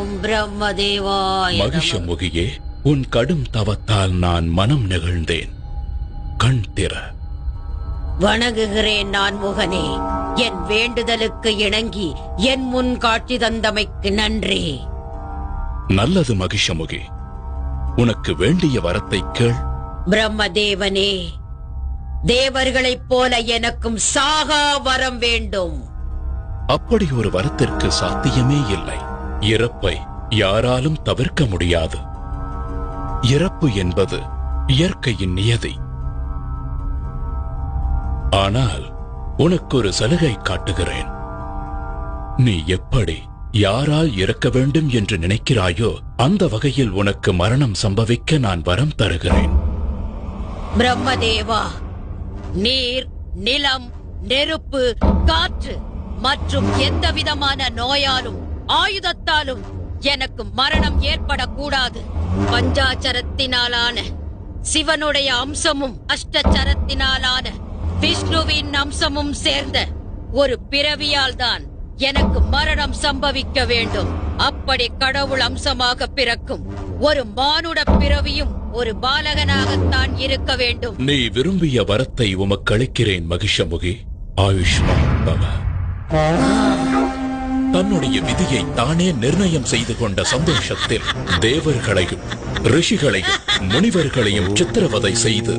ஓம் பிரம்மதேவாய நமः. மகிஷமுகியே, உன் கடும் தவத்தால் நான் மனம் நெகிழ்ந்தேன். கண் திற. வணங்குகிறேன் நான் முகனே. என் வேண்டுதலுக்கு இணங்கி என் முன் காட்சி தந்தமைக்கு நன்றி. நல்லது மகிஷமுகி, உனக்கு வேண்டிய வரத்தை கேள். பிரம்மதேவனே, தேவர்களைப் போல எனக்கும் சாகா வரம் வேண்டும். அப்படி ஒரு வரத்திற்கு சாத்தியமே இல்லை. இறப்பை யாராலும் தவிர்க்க முடியாது. இறப்பு என்பது இயற்கையின் நியதி. ஆனால் உனக்கு ஒரு சலுகை காட்டுகிறேன். நீ எப்படி யாரால் இறக்க வேண்டும் என்று நினைக்கிறாயோ அந்த வகையில் உனக்கு மரணம் சம்பவிக்க நான் வரம் தருகிறேன். பிரம்மதேவா, நீர், நிலம், நெருப்பு, காற்று மற்றும் எந்த விதமான நோயாலும் ஆயுதத்தாலும் எனக்கு மரணம் ஏற்படக்கூடாது. பஞ்சாச்சரத்தினாலான சிவனுடைய அம்சமும் அஷ்டச்சரத்தினாலான விஷ்ணுவின் அம்சமும் சேர்ந்த ஒரு பிறவியால் தான் எனக்கு மரணம் சம்பவிக்க வேண்டும். அப்படி கடவுள் அம்சமாக பிறக்கும் ஒரு மானுட பிறவியும் ஒரு பாலகனாகத்தான் இருக்க வேண்டும். நீ விரும்பிய வரத்தை உமக்கு அளிக்கிறேன் மகிஷமுகி. ஆயுஷ்மான் பவ. தன்னுடைய விதியை தானே நிர்ணயம் செய்து கொண்ட சந்தோஷத்தில் தேவர்களையும் ரிஷிகளையும் முனிவர்களையும் சித்திரவதை செய்து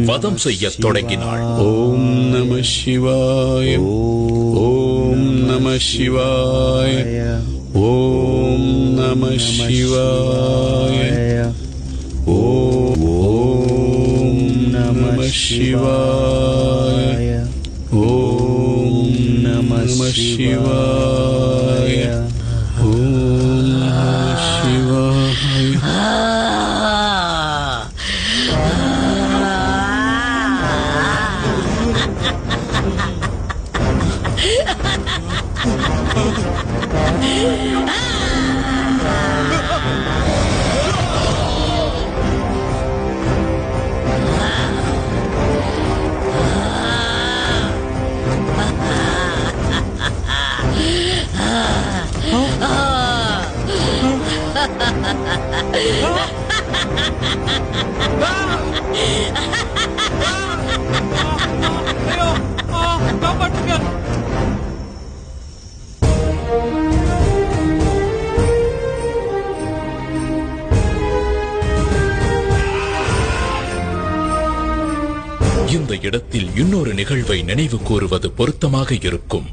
வதம் செய்ய தொடங்கினாள். ஓம் நம சிவாய. ஓம் நம சிவாய. ஓம் நம சிவாய. ஓம் நம சிவாய. ஓம் நம சிவாய. ஓம் நம சிவாய. இந்த இடத்தில் இன்னொரு நிகழ்வை நினைவு கூறுவது பொருத்தமாக இருக்கும்.